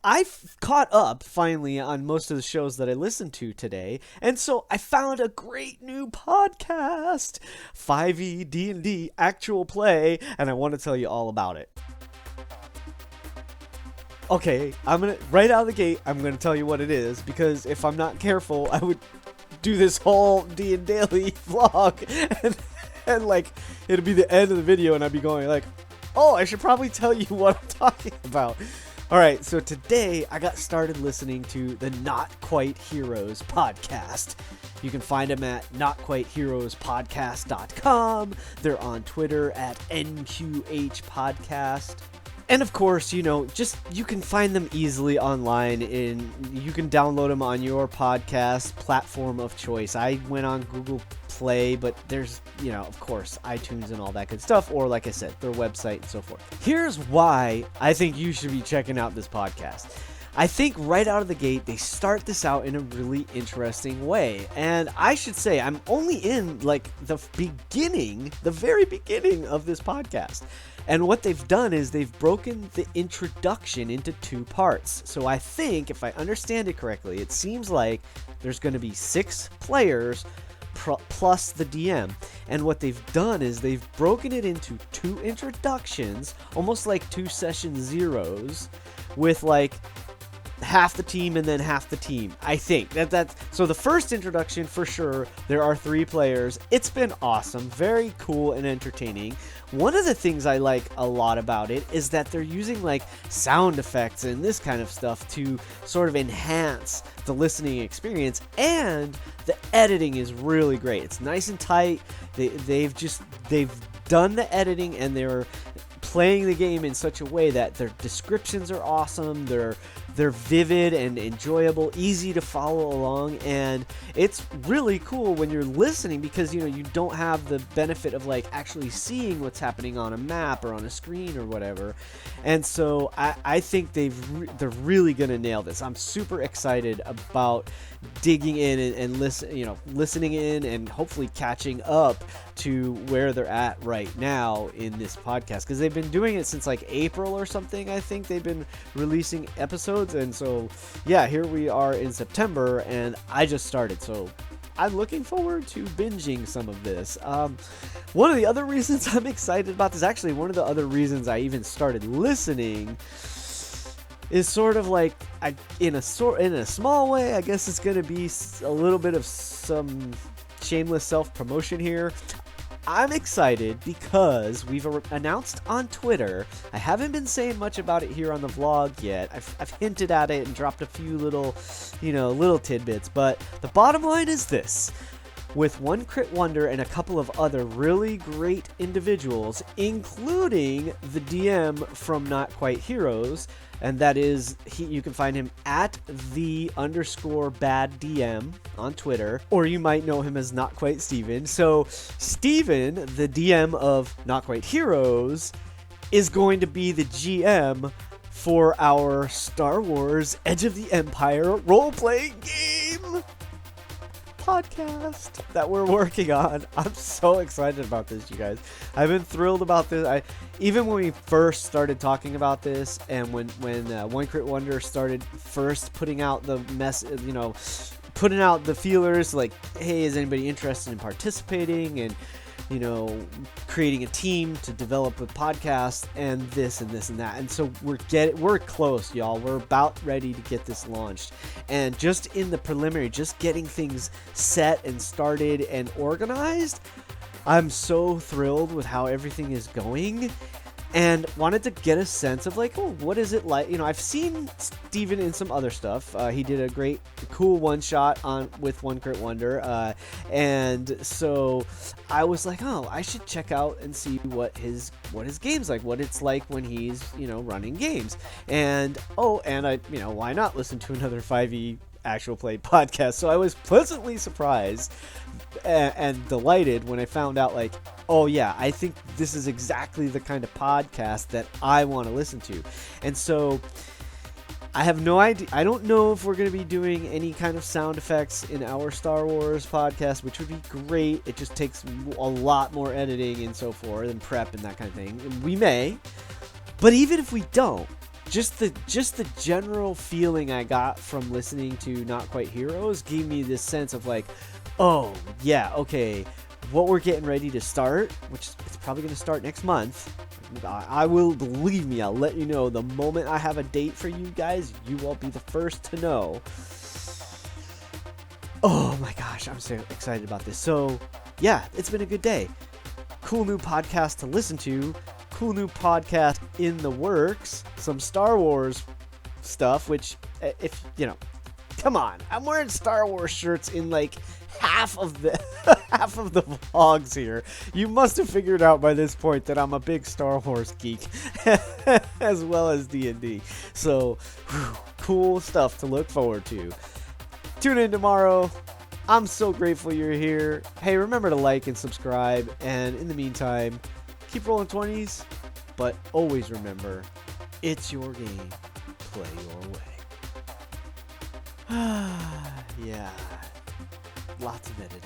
I've caught up finally on most of the shows that I listened to today, and so I found a great new podcast, 5e D&D Actual Play, and I want to tell you all about it. Okay, right out of the gate, I'm gonna tell you what it is, because if I'm not careful, I would do this whole DnDaily vlog, and like, it'd be the end of the video, and I'd be going like, oh, I should probably tell you what I'm talking about. Alright, so today I got started listening to the Not Quite Heroes podcast. You can find them at NotQuiteHeroesPodcast.com. They're on Twitter at NQHPodcast. And of course, you can find them easily online, you can download them on your podcast platform of choice. I went on Google Play, but there's, of course, iTunes and all that good stuff, or like I said, their website and so forth. Here's why I think you should be checking out this podcast. I think right out of the gate, they start this out in a really interesting way. And I should say, I'm only in like the very beginning of this podcast. And what they've done is they've broken the introduction into two parts. So I think, if I understand it correctly, it seems like there's going to be 6 players plus the DM. And what they've done is they've broken it into 2 introductions, almost like 2 session zeros, with like half the team and then half the team. I think that's so. The first introduction, for sure, there are 3 players. It's been awesome, very cool and entertaining. One of the things I like a lot about it is that they're using like sound effects and this kind of stuff to sort of enhance the listening experience, and the editing is really great. It's nice and tight. They've done the editing, and they're playing the game in such a way that their descriptions are awesome. They're vivid and enjoyable, easy to follow along, and it's really cool when you're listening because you don't have the benefit of like actually seeing what's happening on a map or on a screen or whatever. And so I think they're really gonna nail this. I'm super excited about digging in and listening in and hopefully catching up to where they're at right now in this podcast, because they've been doing it since like April or something. I think they've been releasing episodes, and so yeah, here we are in September, and I just started, so I'm looking forward to binging some of this. One of the other reasons I'm excited about this, actually one of the other reasons I even started listening, is sort of like, in a small way, I guess it's going to be a little bit of some shameless self-promotion here. I'm excited because we've announced on Twitter. I haven't been saying much about it here on the vlog yet. I've hinted at it and dropped a few little tidbits, but the bottom line is this. With One Crit Wonder and a couple of other really great individuals, including the DM from Not Quite Heroes, and that is, you can find him at _BadDM on Twitter, or you might know him as Not Quite Steven. So Steven, the DM of Not Quite Heroes, is going to be the GM for our Star Wars Edge of the Empire role-playing game podcast that we're working on. I'm so excited about this, you guys. I've been thrilled about this. Even when we first started talking about this, and when One Crit Wonder started first putting out the putting out the feelers, like, hey, is anybody interested in participating, and creating a team to develop a podcast, and this and this and that. And so we're close, y'all. We're about ready to get this launched. And just in the preliminary, just getting things set and started and organized, I'm so thrilled with how everything is going. And wanted to get a sense of like, oh, what is it like? I've seen Steven in some other stuff. He did a great, cool one-shot with One Crit Wonder. And so I was like, oh, I should check out and see what his game's like, what it's like when he's, running games. And I, why not listen to another 5e actual play podcast? So I was pleasantly surprised and delighted when I found out, like, oh yeah, I think this is exactly the kind of podcast that I want to listen to. And so I have no idea. I don't know if we're going to be doing any kind of sound effects in our Star Wars podcast, which would be great. It just takes a lot more editing and so forth, and prep and that kind of thing. We may, but even if we don't, just the general feeling I got from listening to Not Quite Heroes gave me this sense of like, oh yeah, okay, what we're getting ready to start, which it's probably going to start next month. I will, believe me, I'll let you know the moment I have a date for you guys. You will be the first to know. Oh my gosh, I'm so excited about this. So yeah, it's been a good day. Cool new podcast to listen to. Cool new podcast in the works. Some Star Wars stuff, which, if you know, come on, I'm wearing Star Wars shirts in like half of the vlogs here. You must have figured out by this point that I'm a big Star Wars geek, as well as D&D. So, cool stuff to look forward to. Tune in tomorrow. I'm so grateful you're here. Hey, remember to like and subscribe. And in the meantime, keep rolling 20s. But always remember, it's your game. Play your way. Yeah. Lots of editing.